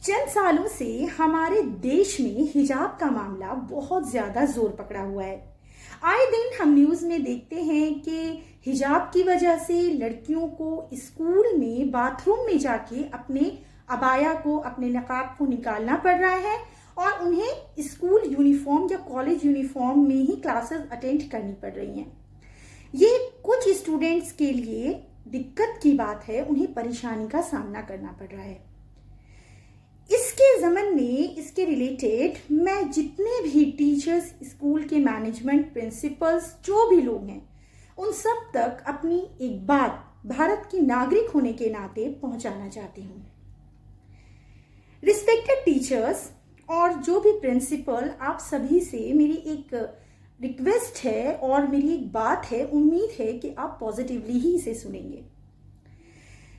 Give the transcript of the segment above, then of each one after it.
चंद सालों से हमारे देश में हिजाब का मामला बहुत ज्यादा जोर पकड़ा हुआ है। आए दिन हम न्यूज में देखते हैं कि हिजाब की वजह से लड़कियों को स्कूल में बाथरूम में जाके अपने अबाया को, अपने नकाब को निकालना पड़ रहा है और उन्हें स्कूल यूनिफॉर्म या कॉलेज यूनिफॉर्म में ही क्लासेस अटेंड करनी पड़ रही हैं। ये कुछ स्टूडेंट्स के लिए दिक्कत की बात है, उन्हें परेशानी का सामना करना पड़ रहा है। इसके ज़मन में इसके रिलेटेड मैं जितने भी टीचर्स, स्कूल के मैनेजमेंट, प्रिंसिपल्स, जो भी लोग हैं, उन सब तक अपनी एक बात भारत की नागरिक होने के नाते पहुंचाना चाहती हूँ। रिस्पेक्टेड टीचर्स और जो भी प्रिंसिपल, आप सभी से मेरी एक रिक्वेस्ट है और मेरी एक बात है, उम्मीद है कि आप पॉजिटिवली ही इसे सुनेंगे।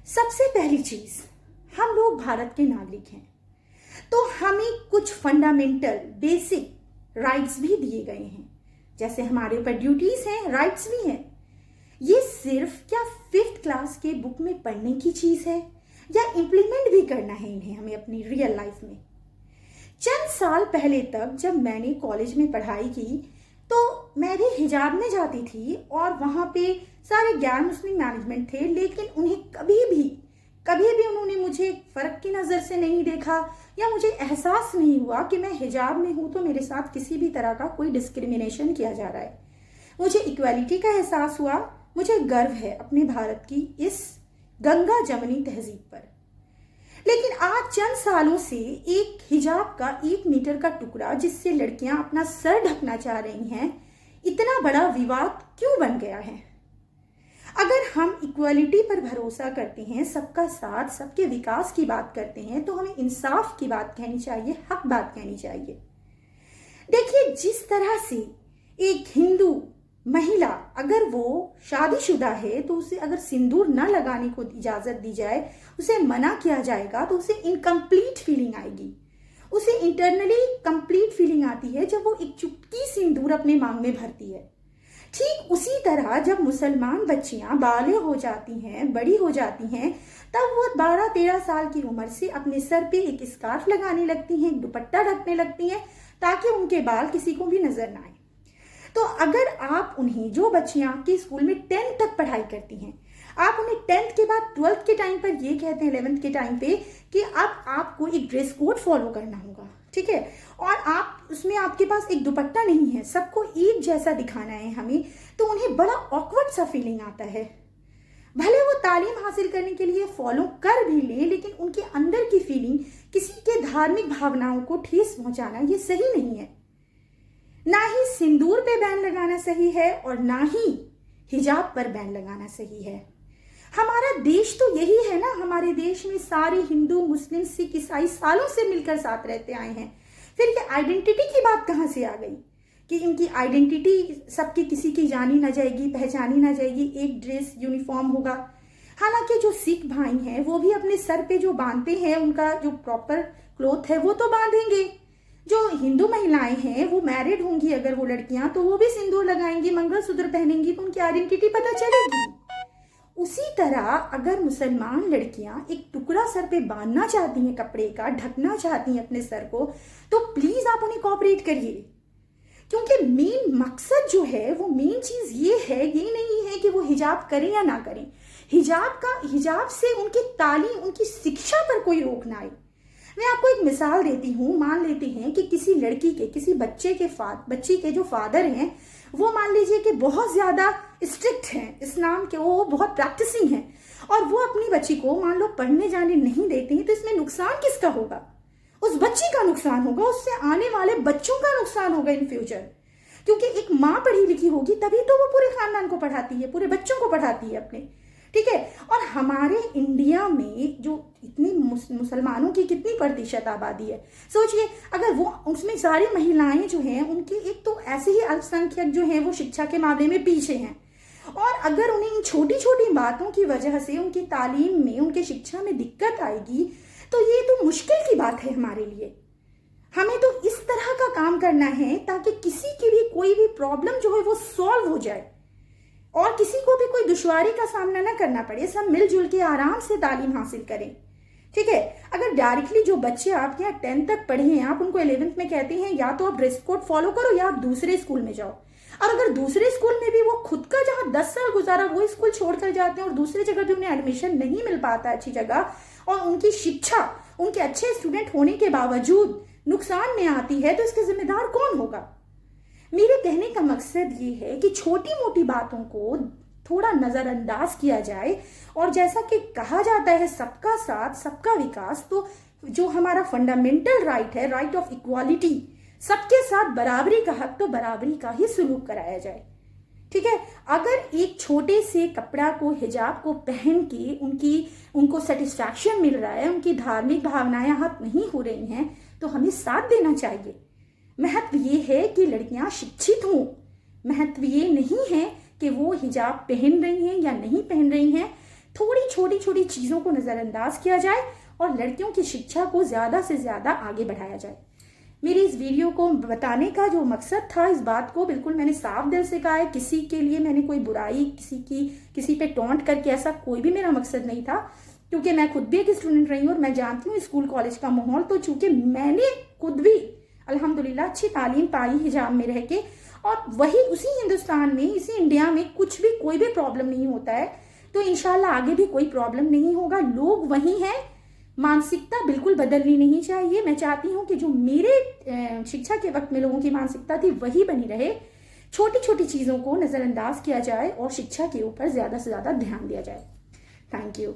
सबसे पहली चीज, हम लोग भारत के नागरिक हैं तो हमें कुछ फंडामेंटल बेसिक राइट्स भी दिए गए हैं। जैसे हमारे ऊपर ड्यूटीज हैं, राइट्स भी हैं। ये सिर्फ क्या 5th क्लास के बुक में पढ़ने की चीज है या इम्प्लीमेंट भी करना है इन्हें हमें अपनी रियल लाइफ में। चंद साल पहले तक जब मैंने कॉलेज में पढ़ाई की तो मैं भी हिजाब में जाती थी और वहां पे सारे गैर मुस्लिम मैनेजमेंट थे, लेकिन उन्हें कभी भी उन्होंने मुझे फर्क की नजर से नहीं देखा या मुझे एहसास नहीं हुआ कि मैं हिजाब में हूं तो मेरे साथ किसी भी तरह का कोई डिस्क्रिमिनेशन किया जा रहा है। मुझे इक्वालिटी का एहसास हुआ। मुझे गर्व है अपने भारत की इस गंगा जमनी तहजीब पर। लेकिन आज चंद सालों से एक हिजाब का 1 मीटर का टुकड़ा जिससे लड़कियां अपना सर ढकना चाह रही हैं, इतना बड़ा विवाद क्यों बन गया है? अगर हम इक्वालिटी पर भरोसा करते हैं, सबका साथ, सबके विकास की बात करते हैं, तो हमें इंसाफ की बात कहनी चाहिए, हक बात कहनी चाहिए। देखिए, जिस तरह से एक हिंदू महिला अगर वो शादीशुदा है तो उसे अगर सिंदूर न लगाने को इजाजत दी जाए, उसे मना किया जाएगा तो उसे इनकम्प्लीट फीलिंग आएगी। उसे इंटरनली कंप्लीट फीलिंग आती है जब वो एक चुटकी सिंदूर अपने मांग में भरती है। ठीक उसी तरह जब मुसलमान बच्चियां बालिग हो जाती हैं, बड़ी हो जाती हैं, तब वो 12-13 साल की उम्र से अपने सर पे एक स्कार्फ लगाने लगती हैं, एक दुपट्टा ढकने लगती हैं ताकि उनके बाल किसी को भी नजर ना आए। तो अगर आप उन्हें, जो बच्चियां आपके स्कूल में 10th तक पढ़ाई करती हैं, आप उन्हें 10th के बाद 12th के टाइम पर ये कहते हैं, 11th के टाइम पे, कि अब आपको एक ड्रेस कोड फॉलो करना होगा, ठीक है, और आप उसमें आपके पास एक दुपट्टा नहीं है, सबको एक जैसा दिखाना है हमें, तो उन्हें बड़ा ऑकवर्ड सा फीलिंग आता है। भले वो तालीम हासिल करने के लिए फॉलो कर भी ले, लेकिन उनके अंदर की फीलिंग, किसी के धार्मिक भावनाओं को ठेस पहुंचाना, ये सही नहीं है। ना ही सिंदूर पे बैन लगाना सही है और ना ही हिजाब पर बैन लगाना सही है। हमारा देश तो यही है ना, हमारे देश में सारे हिंदू, मुस्लिम, सिख, ईसाई सालों से मिलकर साथ रहते आए हैं। फिर ये आइडेंटिटी की बात कहाँ से आ गई कि इनकी आइडेंटिटी सबकी, किसी की जानी ना जाएगी, पहचानी ना जाएगी, एक ड्रेस यूनिफॉर्म होगा। हालांकि जो सिख भाई हैं वो भी अपने सर पे जो बांधते हैं, उनका जो प्रॉपर क्लोथ है वो तो बांधेंगे। जो हिंदू महिलाएं हैं वो मैरिड होंगी, अगर वो लड़कियां, तो वो भी सिंदूर लगाएंगी, मंगलसूत्र पहनेंगी, तो उनकी आइडेंटिटी पता चलेगी। उसी तरह अगर मुसलमान लड़कियां एक टुकड़ा सर पे बांधना चाहती हैं, कपड़े का ढकना चाहती हैं अपने सर को, तो प्लीज आप उन्हें कोऑपरेट करिए। क्योंकि मेन मकसद जो है, वो मेन चीज ये है, ये नहीं है कि वो हिजाब करें या ना करें। हिजाब से उनकी तालीम, उनकी शिक्षा पर कोई रोक ना आए। मैं आपको एक मिसाल देती हूँ। मान लेते हैं कि किसी लड़की के, किसी बच्चे के जो फादर हैं, वो मान लीजिए कि बहुत ज्यादा स्ट्रिक्ट हैं, इस्लाम के, वो बहुत प्रैक्टिसिंग हैं, और वो अपनी बच्ची को मान लो पढ़ने जाने नहीं देते हैं, तो इसमें नुकसान किसका होगा? उस बच्ची का नुकसान होगा, उससे आने वाले बच्चों का नुकसान होगा इन फ्यूचर। क्योंकि एक माँ पढ़ी लिखी होगी तभी तो वो पूरे खानदान को पढ़ाती है, पूरे बच्चों को पढ़ाती है अपने, ठीक है। और हमारे इंडिया में जो इतनी मुसलमानों की कितनी प्रतिशत आबादी है, सोचिए, अगर वो, उसमें सारी महिलाएं जो हैं, उनकी एक तो ऐसे ही अल्पसंख्यक जो हैं वो शिक्षा के मामले में पीछे हैं, और अगर उन्हें इन छोटी छोटी बातों की वजह से उनकी तालीम में, उनके शिक्षा में दिक्कत आएगी, तो ये तो मुश्किल की बात है हमारे लिए। हमें तो इस तरह का काम करना है ताकि किसी की भी कोई भी प्रॉब्लम जो है वो सॉल्व हो जाए और किसी को भी कोई दुश्वारी का सामना ना करना पड़े। सब मिलजुल के आराम से तालीम हासिल करें, ठीक है। अगर डायरेक्टली जो बच्चे आपके यहाँ 10th तक पढ़े हैं, आप उनको 11th में कहते हैं या तो आप ड्रेस कोड फॉलो करो या आप दूसरे स्कूल में जाओ, और अगर दूसरे स्कूल में भी वो खुद का जहां 10 साल गुजारा वो स्कूल छोड़कर जाते हैं और दूसरी जगह भी उन्हें एडमिशन नहीं मिल पाता अच्छी जगह, और उनकी शिक्षा उनके अच्छे स्टूडेंट होने के बावजूद नुकसान में आती है, तो इसके जिम्मेदार कौन होगा? मेरे कहने का मकसद ये है कि छोटी मोटी बातों को थोड़ा नजरअंदाज किया जाए, और जैसा कि कहा जाता है सबका साथ सबका विकास, तो जो हमारा फंडामेंटल राइट है, राइट ऑफ इक्वालिटी, सबके साथ बराबरी का हक, तो बराबरी का ही सुलूक कराया जाए। ठीक है। अगर एक छोटे से कपड़ा को, हिजाब को पहन के उनको सेटिस्फैक्शन मिल रहा है, उनकी धार्मिक भावनाएं आहत नहीं हो रही हैं, तो हमें साथ देना चाहिए। महत्व ये है कि लड़कियां शिक्षित हों, महत्व ये नहीं है कि वो हिजाब पहन रही हैं या नहीं पहन रही हैं। थोड़ी छोटी छोटी चीजों को नजरअंदाज किया जाए और लड़कियों की शिक्षा को ज्यादा से ज्यादा आगे बढ़ाया जाए। मेरी इस वीडियो को बताने का जो मकसद था, इस बात को बिल्कुल मैंने साफ दिल से कहा है, किसी के लिए मैंने कोई बुराई, किसी पे टॉन्ट करके ऐसा कोई भी मेरा मकसद नहीं था, क्योंकि मैं खुद भी एक स्टूडेंट रही हूँ और मैं जानती हूँ स्कूल कॉलेज का माहौल। तो चूंकि मैंने खुद भी अल्हम्दुलिल्लाह अच्छी तालीम पाई हिजाब में रह के, और वही उसी हिंदुस्तान में, इसी इंडिया में कुछ भी कोई भी प्रॉब्लम नहीं होता है, तो इंशाल्लाह आगे भी कोई प्रॉब्लम नहीं होगा। लोग वही हैं, मानसिकता बिल्कुल बदलनी नहीं चाहिए। मैं चाहती हूँ कि जो मेरे शिक्षा के वक्त में लोगों की मानसिकता थी वही बनी रहे। छोटी छोटी चीज़ों को नज़रअंदाज किया जाए और शिक्षा के ऊपर ज़्यादा से ज़्यादा ध्यान दिया जाए। Thank you.